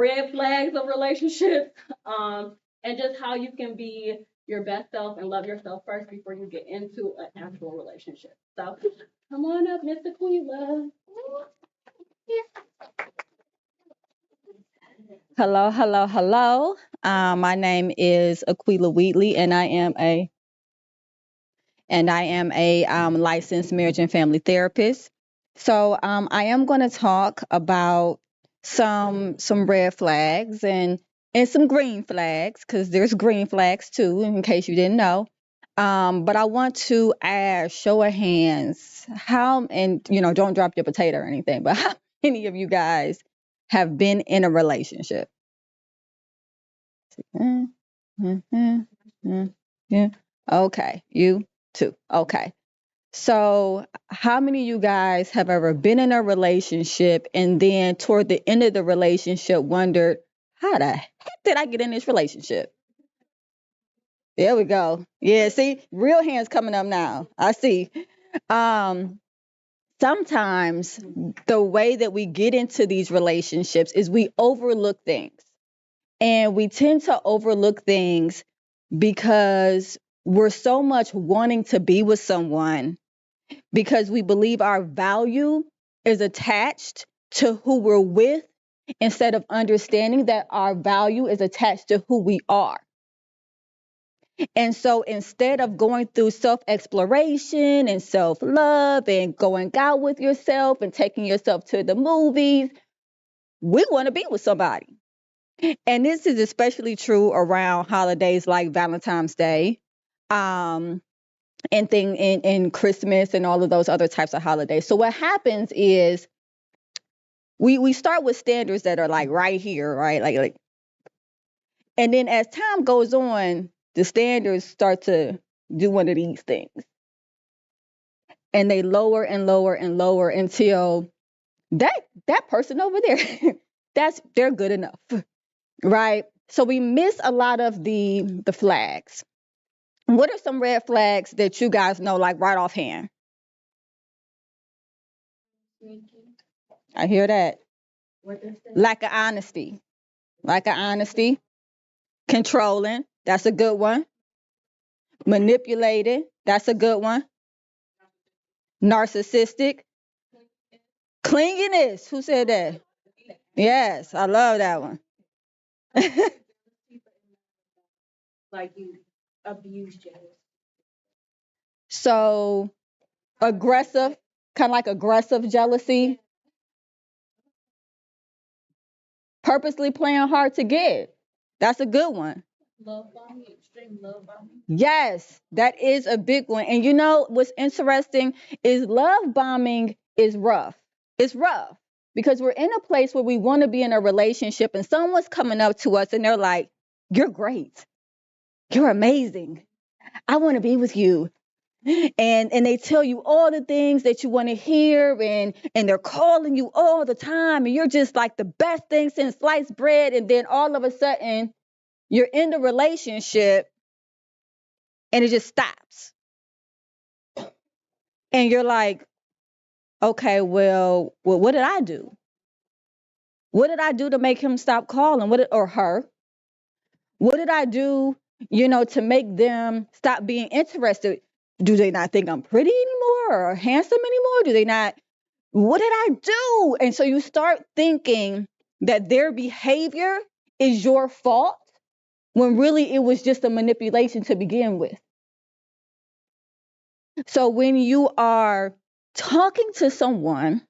red flags of relationships, and just how you can be your best self and love yourself first before you get into an actual relationship. So come on up, Mr. Quila. Hello, hello, hello. My name is Aquila Wheatley, and I am a licensed marriage and family therapist. So I am going to talk about some red flags and some green flags, because there's green flags too, in case you didn't know. But I want to ask, show of hands, how, and don't drop your potato or anything, but how many of you guys have been in a relationship? Mm, mm, mm, mm, yeah. Okay, you too. Okay. So, how many of you guys have ever been in a relationship and then toward the end of the relationship wondered, how the heck did I get in this relationship? There we go. Yeah, see, real hands coming up now. I see. Um, Sometimes the way that we get into these relationships is we overlook things. And we tend to overlook things because we're so much wanting to be with someone, because we believe our value is attached to who we're with, instead of understanding that our value is attached to who we are. And so instead of going through self exploration and self love and going out with yourself and taking yourself to the movies, we want to be with somebody. And this is especially true around holidays like Valentine's Day, um, and Christmas and all of those other types of holidays. So what happens is we start with standards that are like right here, right? Like, and then as time goes on, the standards start to do one of these things. And they lower and lower and lower until that person over there, they're good enough. Right? So we miss a lot of the flags. What are some red flags that you guys know, like right offhand? I hear that. Lack of honesty. Lack of honesty. Controlling. That's a good one. Manipulated. That's a good one. Narcissistic. Clinginess. Who said that? Yes, I love that one. Like you abuse jealous. So aggressive, kind of like aggressive jealousy, purposely playing hard to get. That's a good one. Love bombing, extreme love bombing. Yes, that is a big one. And you know what's interesting is love bombing is rough. It's rough because we're in a place where we want to be in a relationship and someone's coming up to us and they're like, "You're great. You're amazing. I want to be with you." And they tell you all the things that you want to hear, and they're calling you all the time, and you're just like the best thing since sliced bread. And then all of a sudden you're in the relationship and it just stops, and you're like, okay, well, what did I do? What did I do to make him stop calling? Or her? What did I do, to make them stop being interested? Do they not think I'm pretty anymore or handsome anymore? Do they not? What did I do? And so you start thinking that their behavior is your fault, when really it was just a manipulation to begin with. So when you are talking to someone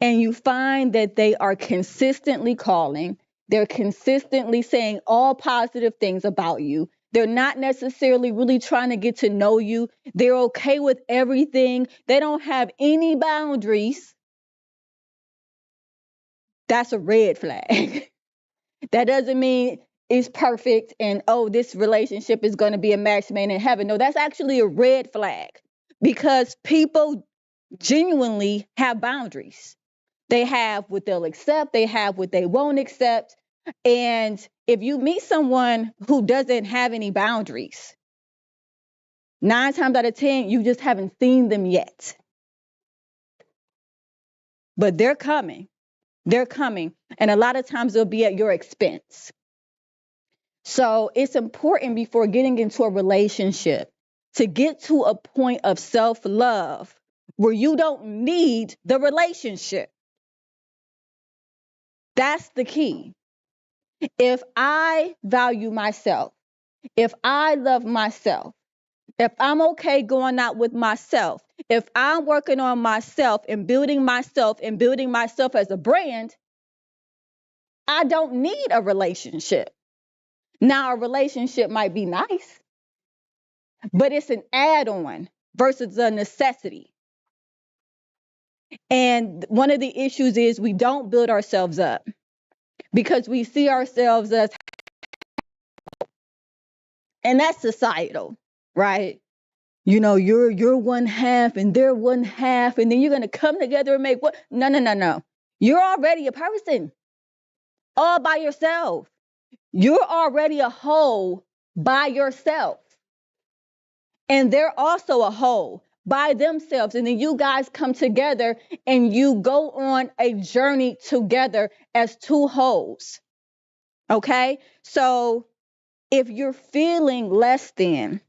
and you find that they are consistently calling, they're consistently saying all positive things about you, they're not necessarily really trying to get to know you, they're okay with everything, they don't have any boundaries, that's a red flag. That doesn't mean it's perfect and, oh, this relationship is going to be a match made in heaven. No, that's actually a red flag, because people genuinely have boundaries. They have what they'll accept, they have what they won't accept. And if you meet someone who doesn't have any boundaries, 9 times out of 10, you just haven't seen them yet. But they're coming. They're coming. And a lot of times it'll be at your expense. So it's important before getting into a relationship to get to a point of self-love where you don't need the relationship. That's the key. If I value myself, if I love myself, if I'm okay going out with myself, if I'm working on myself and building myself as a brand, I don't need a relationship. Now, a relationship might be nice, but it's an add-on versus a necessity. And one of the issues is we don't build ourselves up because we see ourselves as, and that's societal, right? You know, you're one half and they're one half, and then you're gonna come together and make what? No, no, no, no. You're already a person all by yourself. You're already a whole by yourself. And they're also a whole by themselves. And then you guys come together and you go on a journey together as two wholes. Okay? So if you're feeling less than,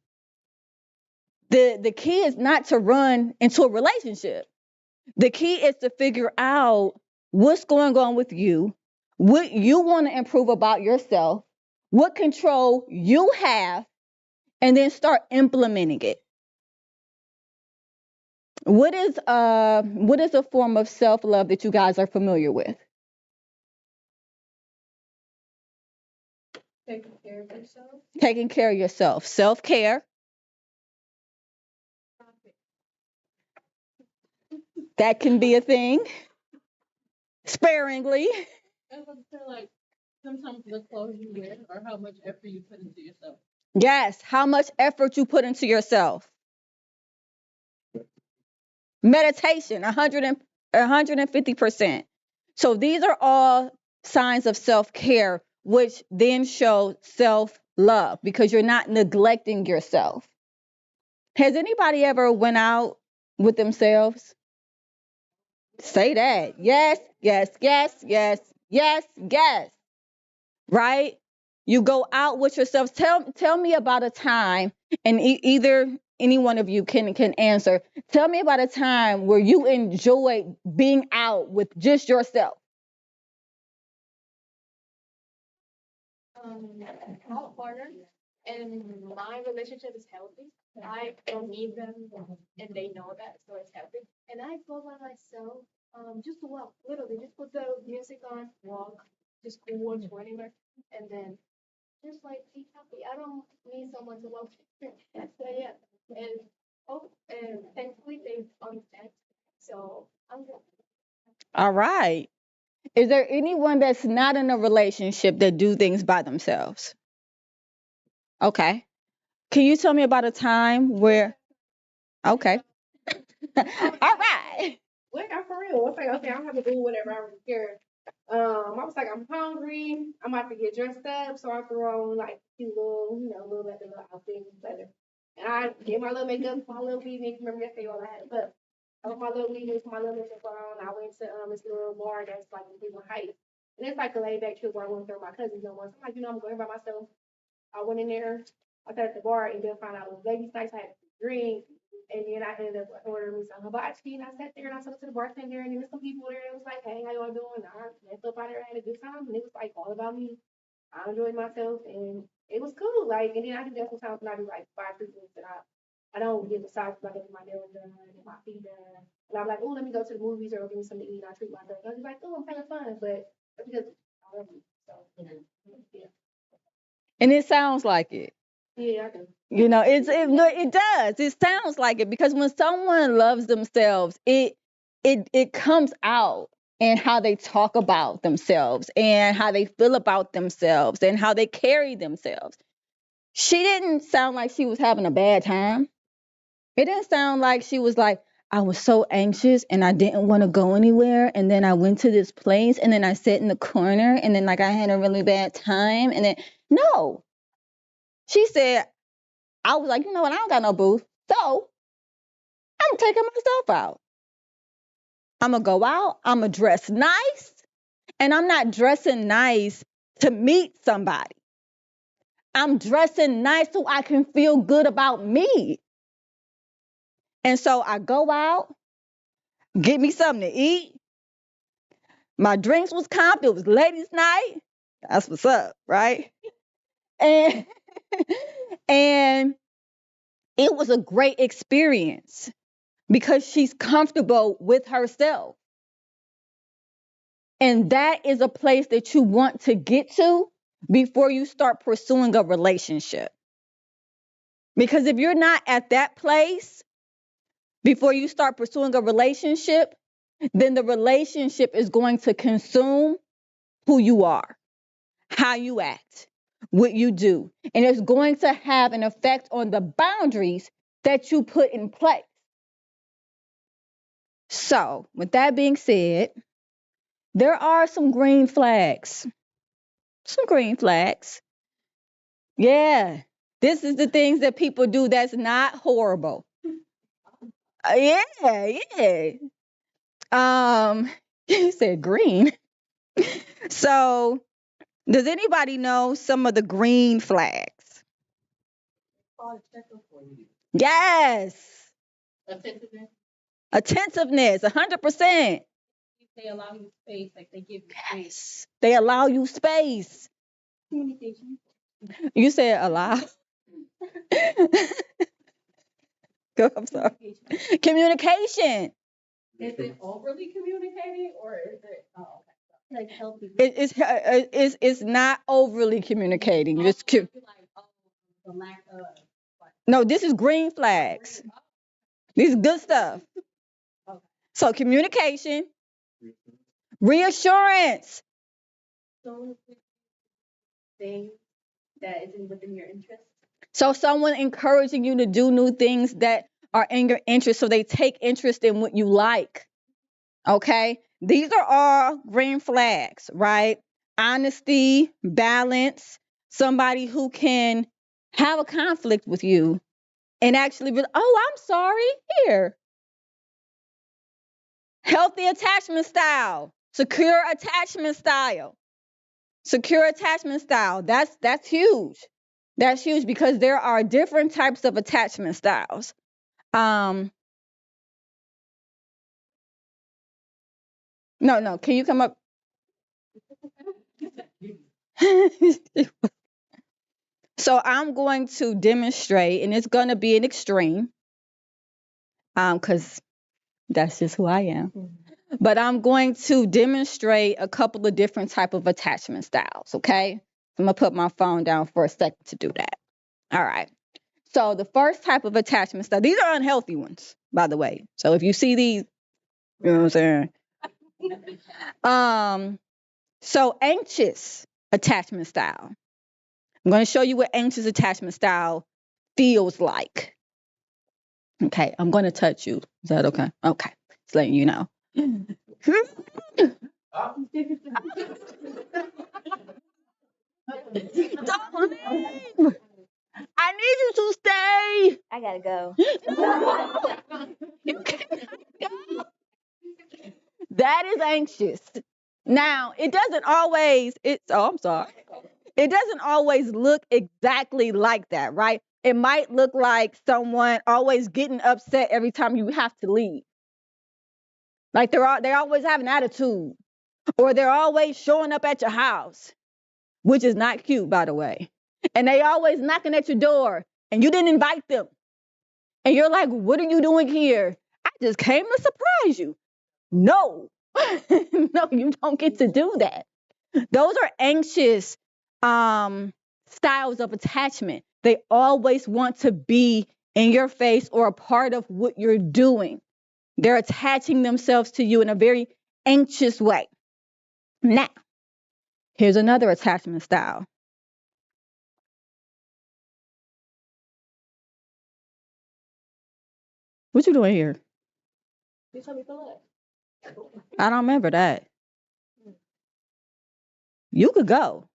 the key is not to run into a relationship. The key is to figure out what's going on with you, what you want to improve about yourself, what control you have, and then start implementing it. What is a form of self-love that you guys are familiar with? Taking care of yourself. Taking care of yourself. Self-care. That can be a thing. Sparingly. I would say like sometimes the clothes you wear or how much effort you put into yourself. Yes, how much effort you put into yourself. Meditation, 150%. So these are all signs of self-care, which then show self-love because you're not neglecting yourself. Has anybody ever went out with themselves? Say that. Yes, yes, yes, yes, yes, yes. Right? You go out with yourselves. Tell me about a time, and either any one of you can answer. Tell me about a time where you enjoyed being out with just yourself. My partner and my relationship is healthy. I don't need them, and they know that, so it's healthy. And I go by myself, just to walk, literally, just put the music on, walk, just go watch or anywhere, and then just like be happy. I don't need someone to love me. So yeah, and and thankfully they understand. So I'm good. All right. Is there anyone that's not in a relationship that do things by themselves? Okay. Can you tell me about a time where? Okay. All right. Like I'm for real. It's like okay, I don't have to do whatever I really care. I was like, I'm hungry. I'm about to get dressed up, so I throw on like a cute little, little leather little outfit, leather. And I get my little makeup, my little weave. Remember yesterday all I had, but I put my little weave, my little makeup on. I went to this little bar that's like in Cleveland Heights, and it's like a laid back trip where I went with my cousins no more. So I'm like, I'm going by myself. I went in there. I sat at the bar and then found out it was ladies' night. So I had a drink. And then I ended up ordering me some hibachi, and I sat there and I talked to the bartender, and there was some people there. It was like, "Hey, how y'all doing?" I went up out there, I had a good time, and it was like all about me. I enjoyed myself, and it was cool. Like, and then I do that sometimes when I do like 5 treatments, and I don't get massages like I get my nails done and my feet done, and I'm like, "Oh, let me go to the movies or give me something to eat." And I treat myself. I was like, "Oh, I'm having fun," but it's because I love you. So yeah, And it sounds like it. yeah, I do. You know, it does. It sounds like it because when someone loves themselves, it comes out in how they talk about themselves and how they feel about themselves and how they carry themselves. She didn't sound like she was having a bad time. It didn't sound like she was like, I was so anxious and I didn't want to go anywhere. And then I went to this place and then I sat in the corner and then like I had a really bad time. And then no, she said, I was like, you know what? I don't got no booth. So I'm taking myself out. I'm going to go out. I'm going to dress nice. And I'm not dressing nice to meet somebody. I'm dressing nice so I can feel good about me. And so I go out, get me something to eat. My drinks was comped. It was ladies' night. That's what's up, right? And and it was a great experience because she's comfortable with herself. And that is a place that you want to get to before you start pursuing a relationship. Because if you're not at that place before you start pursuing a relationship, then the relationship is going to consume who you are, how you act, what you do. And it's going to have an effect on the boundaries that you put in place. So, with that being said, there are some green flags. Some green flags. Yeah. This is the things that people do that's not horrible. Yeah, yeah. You said green. So, does anybody know some of the green flags? Yes. Attentiveness, 100%. They allow you space, like they give you space. Yes. They allow you space. Communication. You said allow. Go, I'm sorry. Communication. Is it overly communicating or is it like healthy? It's not overly communicating. It's like the lack of no, this is green flags. This is good stuff. Okay. So communication, reassurance. So things that isn't within your interest. So someone encouraging you to do new things that are in your interest, so they take interest in what you like. Okay, these are all green flags, right? Honesty, balance, somebody who can have a conflict with you and actually be, oh, I'm sorry, here. Healthy attachment style, secure attachment style. Secure attachment style. That's huge. That's huge because there are different types of attachment styles. No, can you come up? So I'm going to demonstrate, and it's going to be an extreme, because that's just who I am. But I'm going to demonstrate a couple of different type of attachment styles. Okay, I'm gonna put my phone down for a second to do that. All right. So the first type of attachment style, these are unhealthy ones, by the way. So if you see these, you know what I'm saying? So anxious attachment style. I'm going to show you what anxious attachment style feels like. Okay, I'm going to touch you. Is that okay? Okay, just letting you know. Don't leave. I need you to stay. I gotta go. You can't go. That is anxious. Now, it doesn't always, I'm sorry. It doesn't always look exactly like that, right? It might look like someone always getting upset every time you have to leave. Like they always have an attitude, or they're always showing up at your house, which is not cute, by the way. And they always knocking at your door, and you didn't invite them. And you're like, what are you doing here? I just came to surprise you. No, no, you don't get to do that. Those are anxious styles of attachment. They always want to be in your face or a part of what you're doing. They're attaching themselves to you in a very anxious way. Now, here's another attachment style. What you doing here? You told me to look. I don't remember that. You could go.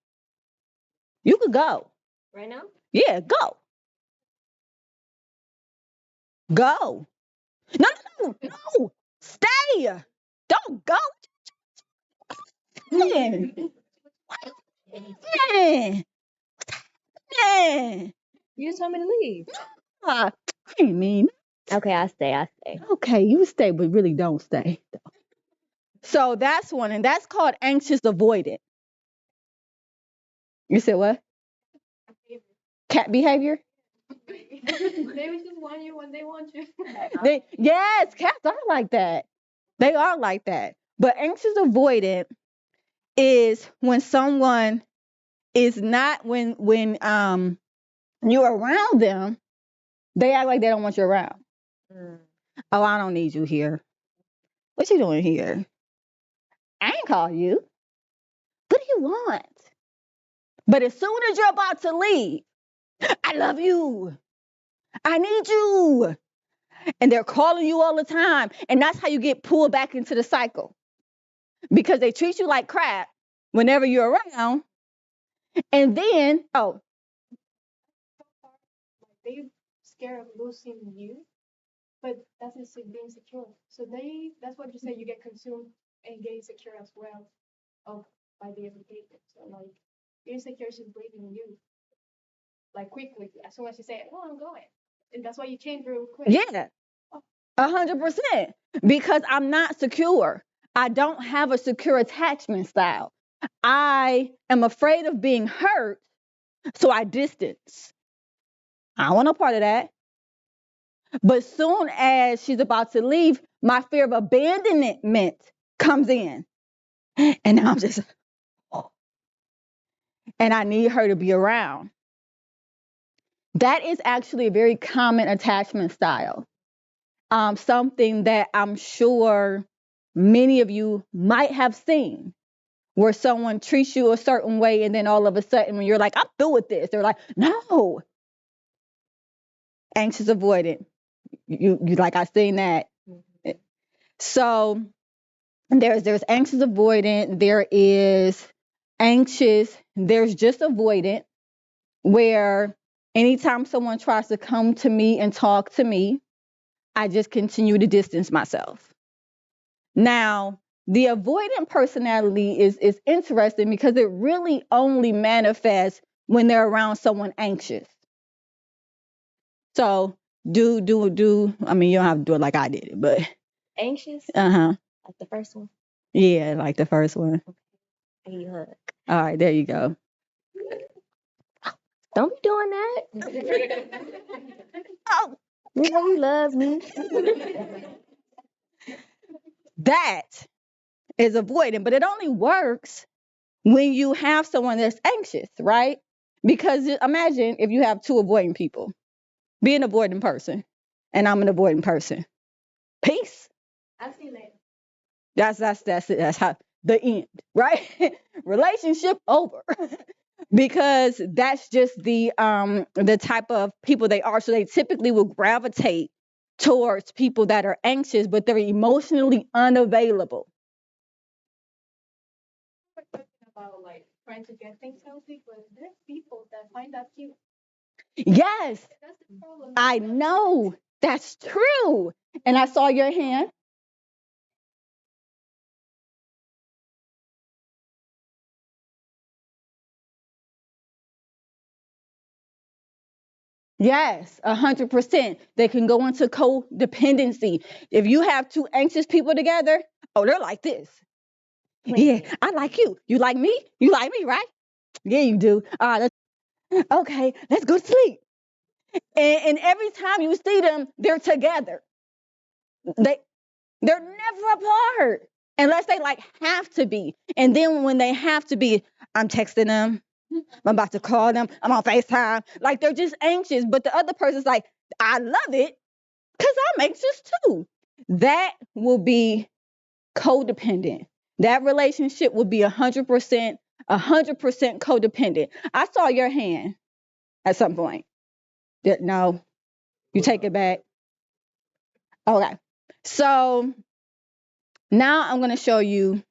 You could go. Right now? Yeah, go. Go. No. Stay. Don't go. Man, man, man. You told me to leave. I ain't mean. Okay, I stay. Okay, you stay, but really don't stay. So that's one, and that's called anxious avoidant. You said what? Cat behavior? They would just want you when they want you. Yes, cats are like that. They are like that. But anxious avoidant is when someone is not when you're around them, they act like they don't want you around. Oh, I don't need you here. What you doing here? I ain't call you. What do you want? But as soon as you're about to leave, I love you. I need you. And they're calling you all the time. And that's how you get pulled back into the cycle. Because they treat you like crap whenever you're around. And then, They scared of losing you, but that's being secure. So that's what you say. You get consumed and get insecure as well, of by their behavior. So like your insecurity is leaving you, like quickly as soon as you say, "Oh, I'm going," and that's why you change real quick. yeah, 100%. Because I'm not secure. I don't have a secure attachment style. I am afraid of being hurt, so I distance. I don't want no part of that. But soon as she's about to leave, my fear of abandonment comes in. And now I'm just, oh, and I need her to be around. That is actually a very common attachment style. Something that I'm sure many of you might have seen, where someone treats you a certain way, and then all of a sudden, when you're like, I'm through with this, they're like, no. Anxious avoidant. You like, I seen that. So there's anxious avoidant, there is anxious, there's just avoidant, where anytime someone tries to come to me and talk to me, I just continue to distance myself. Now, the avoidant personality is interesting because it really only manifests when they're around someone anxious. So do. I mean, you don't have to do it like I did it, but Anxious? uh-huh. Like the first one? Yeah, like the first one. I need a hug. All right, there you go. Don't be doing that. Oh, You know you love me. that is avoidant, but it only works when you have someone that's anxious, right? Because imagine if you have two avoidant people. Be an avoidant person, and I'm an avoidant person. Peace. I'll see you later. That's it. That's how the end, right? Relationship over. Because that's just the type of people they are. So they typically will gravitate towards people that are anxious, but they're emotionally unavailable. We're talking about like trying to get things healthy, but there's people that find that cute. Yes, That's the problem. I know. That's true. And I saw your hand. Yes, 100%. They can go into codependency. If you have two anxious people together, oh, they're like this. Yeah, I like you. You like me? You like me, right? Yeah, you do. Okay, let's go to sleep. And every time you see them, they're together. They're never apart unless they like have to be. And then when they have to be, I'm texting them. I'm about to call them. I'm on FaceTime. Like they're just anxious. But the other person's like, I love it because I'm anxious too. That will be codependent. That relationship will be 100% codependent. I saw your hand at some point. No, you take it back. Okay. So now I'm going to show you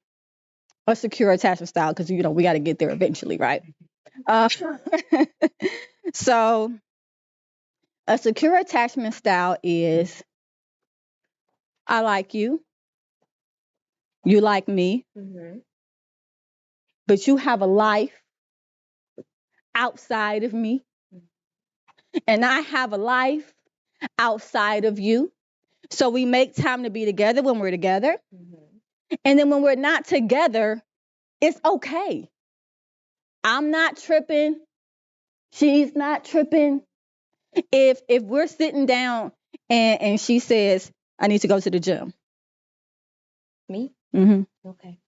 a secure attachment style because, we got to get there eventually, right? So a secure attachment style is I like you. You like me. Mm-hmm. but you have a life outside of me, and I have a life outside of you. So we make time to be together when we're together. And then when we're not together, it's okay. I'm not tripping. She's not tripping. If we're sitting down and she says, I need to go to the gym. Me? Mm-hmm. Okay.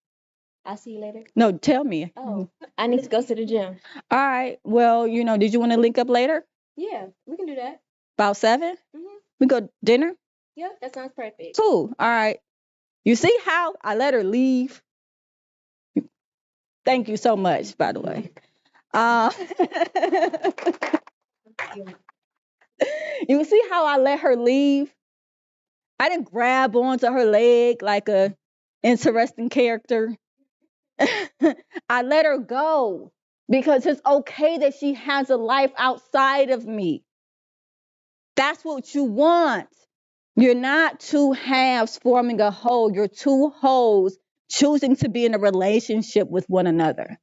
I'll see you later. No, tell me. Oh, I need to go to the gym. All right. Well, did you want to link up later? Yeah, we can do that. About 7? Mm-hmm. We go dinner? Yeah, that sounds perfect. Cool. All right. You see how I let her leave? Thank you so much, by the way. You see how I let her leave? I didn't grab onto her leg like a interesting character. I let her go because it's okay that she has a life outside of me. That's what you want. You're not two halves forming a whole. You're two wholes choosing to be in a relationship with one another.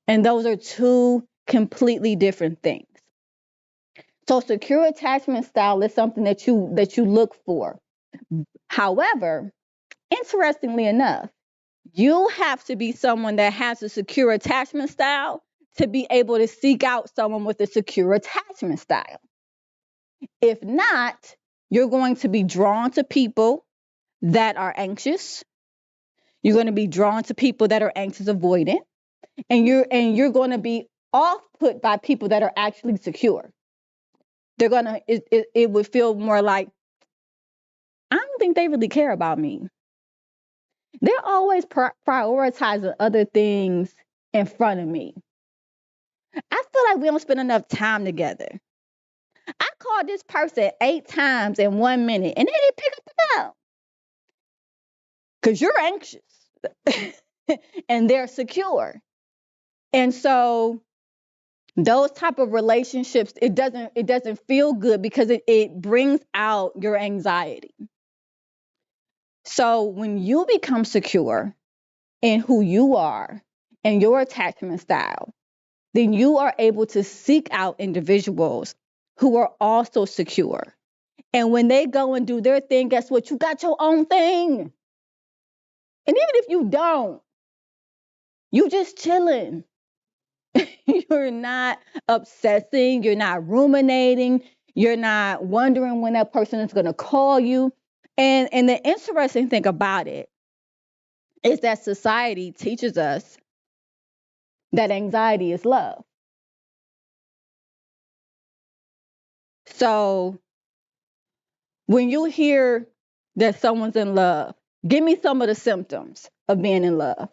And those are two completely different things. So secure attachment style is something that you look for. However, interestingly enough, you have to be someone that has a secure attachment style to be able to seek out someone with a secure attachment style. If not, you're going to be drawn to people that are anxious. You're going to be drawn to people that are anxious avoidant, and you're going to be off put by people that are actually secure. It would feel more like, I don't think they really care about me. They're always prioritizing other things in front of me. I feel like we don't spend enough time together. I called this person 8 times in 1 minute and they didn't pick up the phone. Because you're anxious and they're secure. And so those type of relationships, it doesn't feel good because it brings out your anxiety. So when you become secure in who you are and your attachment style, then you are able to seek out individuals who are also secure. And when they go and do their thing, guess what? You got your own thing. And even if you don't, you just chilling. You're not obsessing. You're not ruminating. You're not wondering when that person is going to call you. And the interesting thing about it is that society teaches us that anxiety is love. So when you hear that someone's in love, give me some of the symptoms of being in love.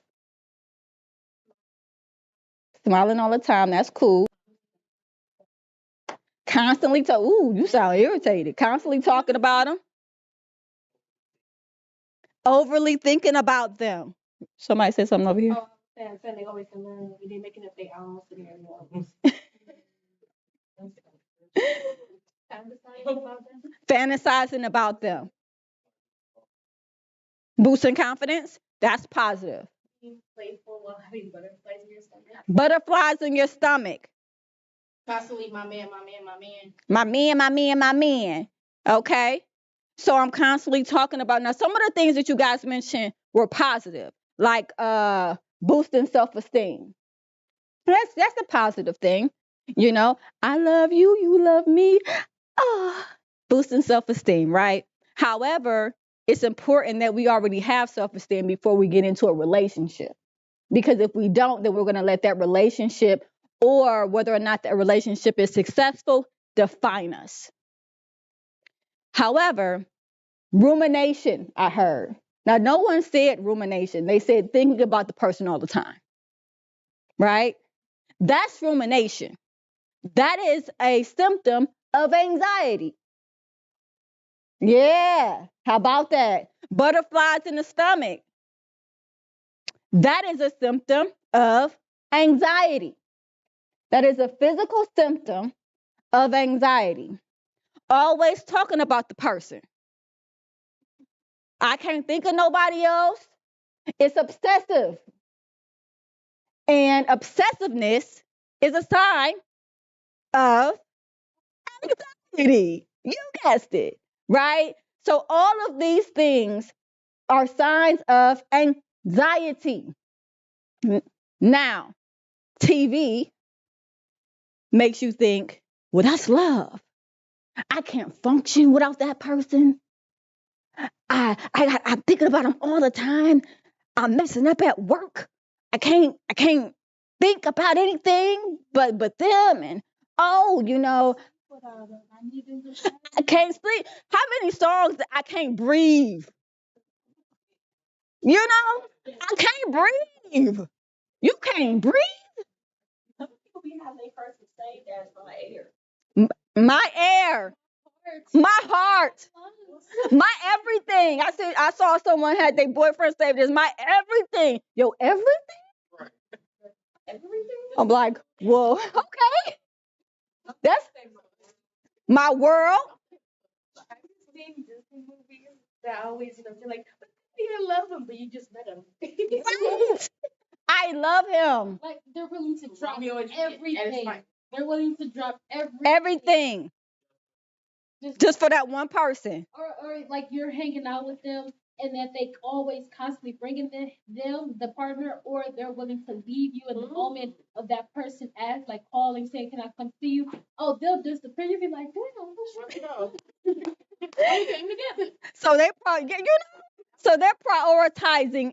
Smiling all the time, that's cool. Constantly ooh, you sound irritated. Constantly talking about them. Overly thinking about them. Somebody said something over here. Oh, saying they always in love. They making up their own scenarios. Fantasizing about them. Boosting confidence, that's positive. Playful while having butterflies in your stomach. Butterflies in your stomach. Constantly, my man, my man, my man. My man, my man, my man. Okay. So I'm constantly talking about, now some of the things that you guys mentioned were positive, like boosting self-esteem. That's a positive thing. I love you, you love me. Boosting self-esteem, right? However, it's important that we already have self-esteem before we get into a relationship. Because if we don't, then we're going to let that relationship, or whether or not that relationship is successful, define us. However, rumination, I heard. Now, no one said rumination. They said thinking about the person all the time, right? That's rumination. That is a symptom of anxiety. Yeah, how about that? Butterflies in the stomach. That is a symptom of anxiety. That is a physical symptom of anxiety. Always talking about the person. I can't think of nobody else. It's obsessive. And obsessiveness is a sign of anxiety. You guessed it, right? So all of these things are signs of anxiety. Now, TV makes you think, well, that's love. I can't function without that person. I'm thinking about them all the time. I'm messing up at work. I can't think about anything but them. And oh, I can't sleep. How many songs that I can't breathe? I can't breathe. You can't breathe. My air, my heart, my everything. I saw someone had their boyfriend saved as my everything. Yo, everything? I'm like, well, okay. That's my world. Have you seen Disney movies that always, feel like, you didn't love him, but you just met him? Right. I love him. Like they're willing to drop Romeo and Juliet, and it's everything. fine. They're willing to drop Everything. Just for that one person. or like you're hanging out with them and that they always constantly bringing the partner, or they're willing to leave you in the moment of that person as like calling saying, can I come see you? Oh, they'll disappear. You'll be like, damn, what's wrong? We came together. So they probably, so they're prioritizing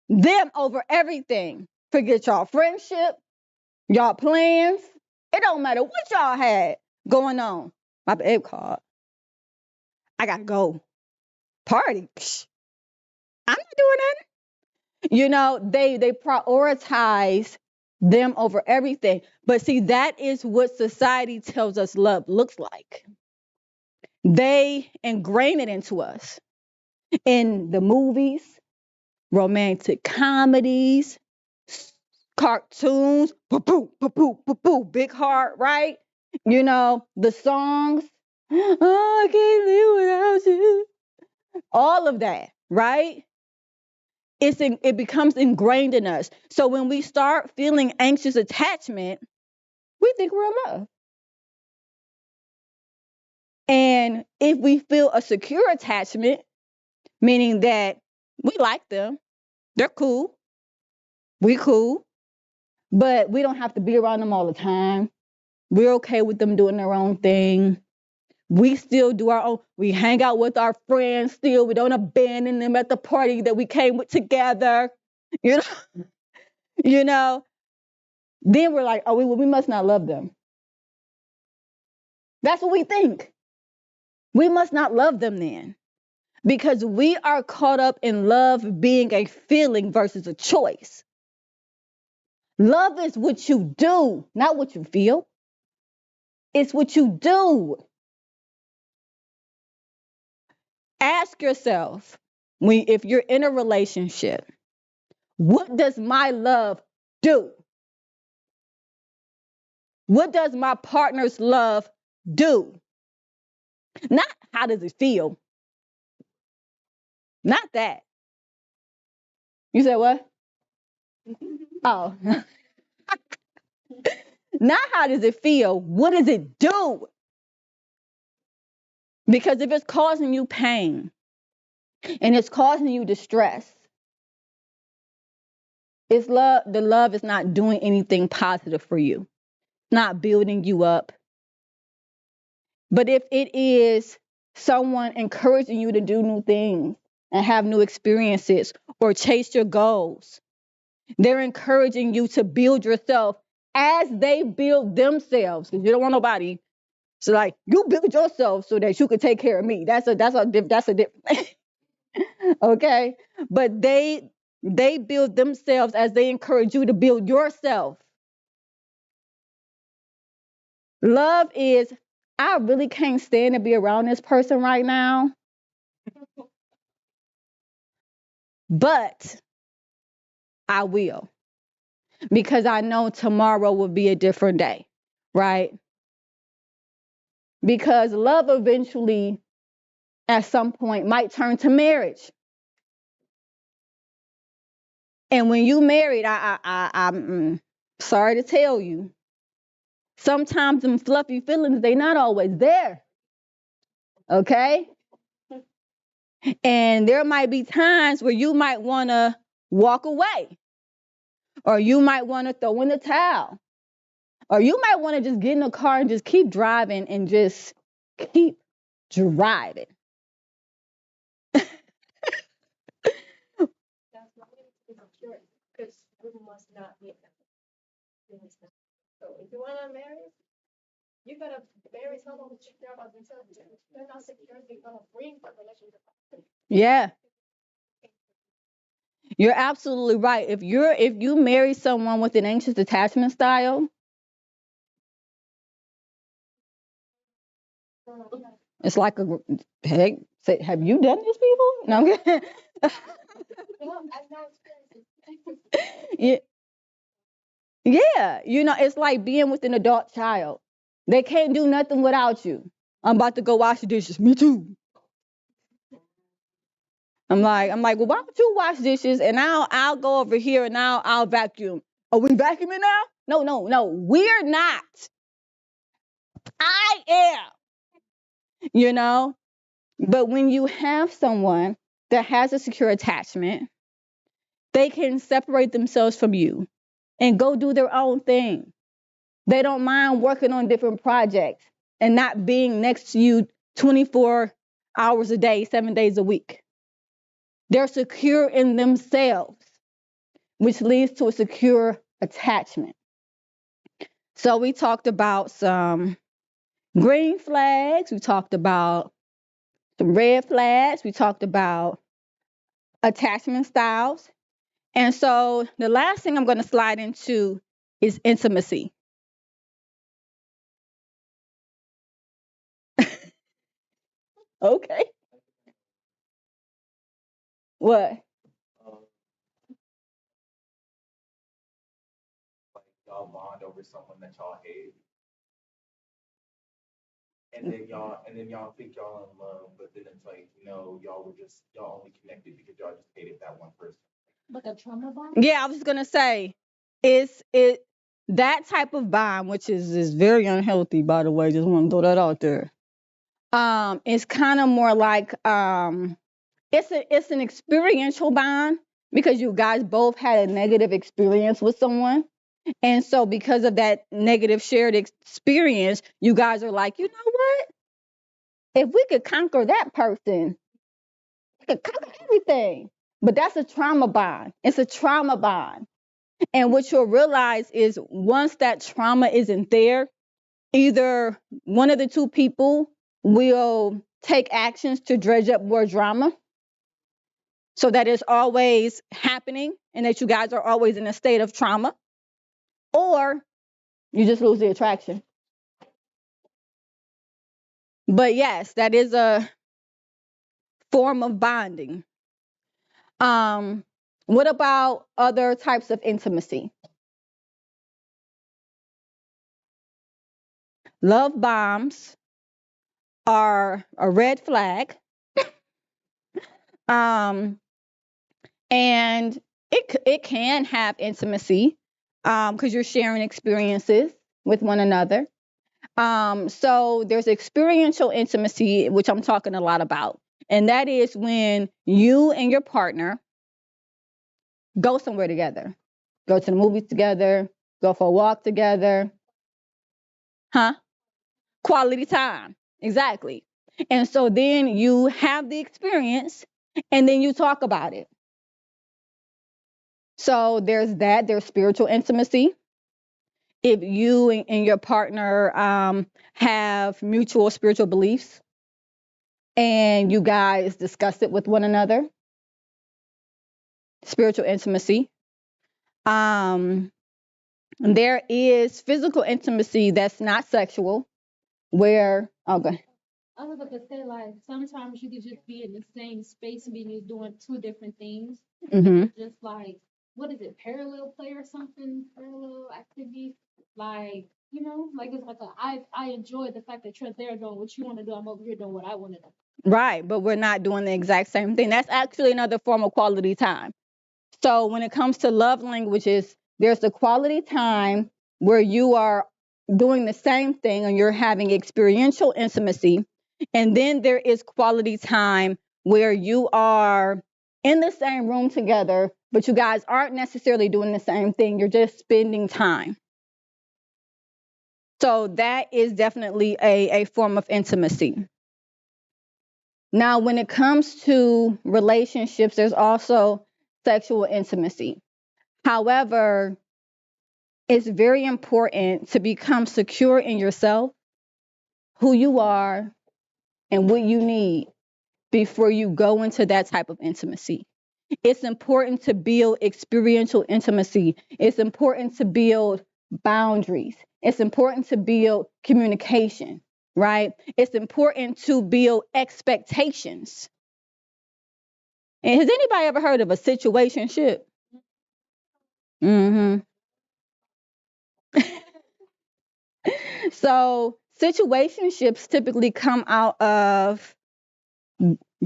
them over everything. Forget y'all friendship, y'all plans. It don't matter what y'all had going on. My babe called. I gotta go party. Psh, I'm not doing that. They prioritize them over everything. But see, that is what society tells us love looks like. They ingrain it into us in the movies, romantic comedies, cartoons, big heart, right? The songs, oh, I can't live without you. All of that, right? It becomes ingrained in us. So when we start feeling anxious attachment, we think we're in love. And if we feel a secure attachment, meaning that we like them, they're cool, we cool, but we don't have to be around them all the time. We're okay with them doing their own thing. We still do our own. We hang out with our friends still. We don't abandon them at the party that we came with together. You know, you know. Then we're like, oh, we must not love them. That's what we think. We must not love them then. Because we are caught up in love being a feeling versus a choice. Love is what you do, not what you feel. It's what you do. Ask yourself, if you're in a relationship, what does my love do? What does my partner's love do? Not how does it feel? Not that. You said what? Oh. Not how does it feel? What does it do? Because if it's causing you pain and it's causing you distress, the love is not doing anything positive for you, not building you up. But if it is someone encouraging you to do new things and have new experiences or chase your goals, they're encouraging you to build yourself as they build themselves. Because you don't want nobody. So like you build yourself so that you can take care of me. That's a different thing. Okay. But they build themselves as they encourage you to build yourself. Love is, I really can't stand to be around this person right now. But I will. Because I know tomorrow will be a different day. Right? Because love eventually, at some point, might turn to marriage. And when you married, I'm sorry to tell you, sometimes them fluffy feelings, they not always there. Okay? And there might be times where you might want to walk away, or you might want to throw in the towel, or you might want to just get in the car and just keep driving and just keep driving. That's why we need to be secure, because we must not be affected. So if you want to marry, you gotta marry someone who's secure about themselves. If they're not secure, they're gonna bring the relationship. Yeah, you're absolutely right. If you marry someone with an anxious attachment style, it's like a hey, say, have you done this, people? No, I'm kidding. I've not experienced it. Yeah, yeah, it's like being with an adult child. They can't do nothing without you. I'm about to go wash the dishes. Me too. I'm like, well, why don't you wash dishes and I'll go over here and I'll vacuum. Are we vacuuming now? No, we're not. I am. But when you have someone that has a secure attachment, they can separate themselves from you and go do their own thing. They don't mind working on different projects and not being next to you 24 hours a day, 7 days a week. They're secure in themselves, which leads to a secure attachment. So we talked about some green flags. We talked about some red flags. We talked about attachment styles. And so the last thing I'm going to slide into is intimacy. Okay. What? Like y'all bond over someone that y'all hate, and then y'all think y'all in love, but then it's like, y'all only connected because y'all just hated that one person. Like a trauma bond? Yeah, I was going to say, it's it that type of bond, which is very unhealthy, by the way. Just want to throw that out there. It's kind of more like it's an experiential bond because you guys both had a negative experience with someone. And so because of that negative shared experience, you guys are like, you know what? If we could conquer that person, we could conquer everything. But that's a trauma bond. It's a trauma bond. And what you'll realize is once that trauma isn't there, either one of the two people will take actions to dredge up more drama so that it's always happening and that you guys are always in a state of trauma, or you just lose the attraction. But yes, that is a form of bonding. What about other types of intimacy? Love bombs are a red flag. Um, and it can have intimacy because you're sharing experiences with one another. So there's experiential intimacy, which I'm talking a lot about, and that is when you and your partner go somewhere together, go to the movies together, go for a walk together, huh? Quality time, exactly. And so then you have the experience, and then you talk about it. So there's that. There's spiritual intimacy. If you and your partner have mutual spiritual beliefs and you guys discuss it with one another, spiritual intimacy. There is physical intimacy that's not sexual, where, okay. I was about to say, like, sometimes you could just be in the same space and be doing two different things. Mm-hmm. Just like, what is it, parallel play or something? Parallel activity? Like, like it's like I enjoy the fact that you're there doing what you want to do. I'm over here doing what I want to do. Right, but we're not doing the exact same thing. That's actually another form of quality time. So when it comes to love languages, there's the quality time where you are doing the same thing and you're having experiential intimacy. And then there is quality time where you are in the same room together, but you guys aren't necessarily doing the same thing. You're just spending time. So that is definitely a form of intimacy. Now, when it comes to relationships, there's also sexual intimacy. However, it's very important to become secure in yourself, who you are, and what you need before you go into that type of intimacy. It's important to build experiential intimacy. It's important to build boundaries. It's important to build communication, right? It's important to build expectations. And has anybody ever heard of a situationship? Mm-hmm. So situationships typically come out of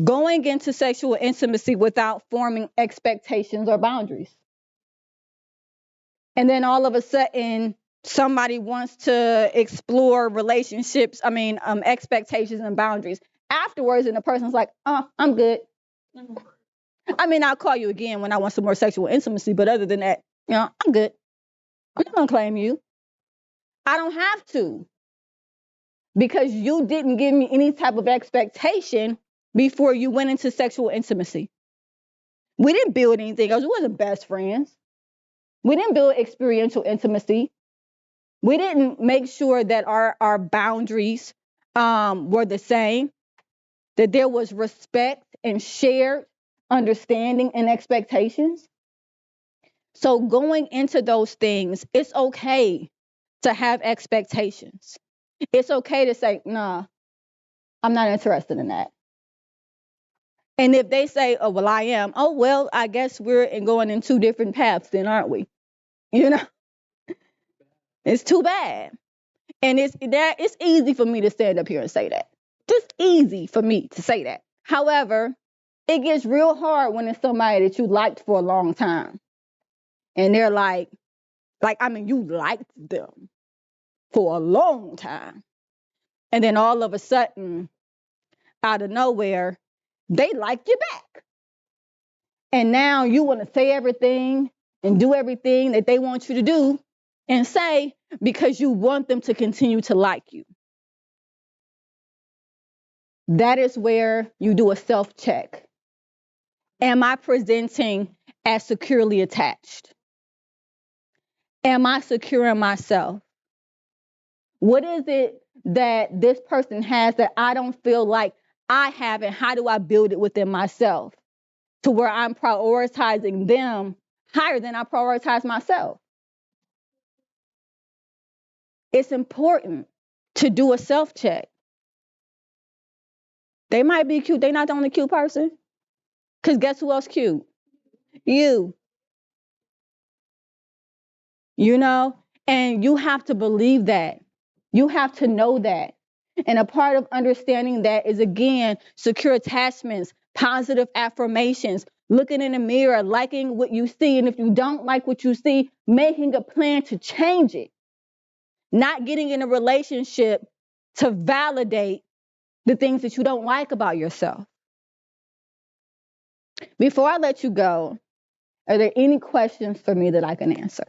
going into sexual intimacy without forming expectations or boundaries. And then all of a sudden, somebody wants to explore expectations and boundaries afterwards, and the person's like, oh, I'm good. I mean, I'll call you again when I want some more sexual intimacy, but other than that, I'm good. I'm not gonna claim you. I don't have to, because you didn't give me any type of expectation before you went into sexual intimacy. We didn't build anything else. We wasn't best friends. We didn't build experiential intimacy. We didn't make sure that our boundaries were the same, that there was respect and shared understanding and expectations. So going into those things, it's okay to have expectations. It's okay to say, nah, I'm not interested in that. And if they say, oh, well, I am, oh, well, I guess we're going in two different paths then, aren't we? It's too bad. And it's easy for me to stand up here and say that. Just easy for me to say that. However, it gets real hard when it's somebody that you liked for a long time. And they're you liked them for a long time. And then all of a sudden, out of nowhere, they like you back. And now you want to say everything and do everything that they want you to do and say because you want them to continue to like you. That is where you do a self-check. Am I presenting as securely attached? Am I secure in myself? What is it that this person has that I don't feel like I have, and how do I build it within myself to where I'm prioritizing them higher than I prioritize myself? It's important to do a self-check. They might be cute. They're not the only cute person. Because guess who else cute? You. And you have to believe that. You have to know that. And a part of understanding that is, again, secure attachments, positive affirmations, looking in the mirror, liking what you see. And if you don't like what you see, making a plan to change it. Not getting in a relationship to validate the things that you don't like about yourself. Before I let you go, are there any questions for me that I can answer?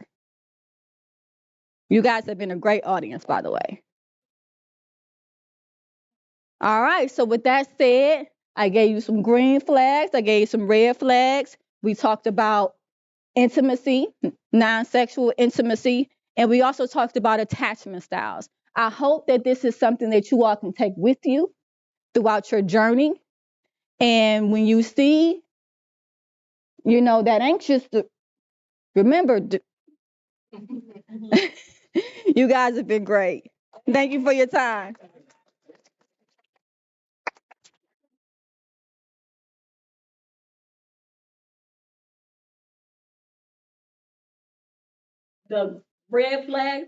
You guys have been a great audience, by the way. All right. So with that said, I gave you some green flags. I gave you some red flags. We talked about intimacy, non-sexual intimacy, and we also talked about attachment styles. I hope that this is something that you all can take with you throughout your journey. And when you see, that anxious, remember, you guys have been great. Thank you for your time. The red flags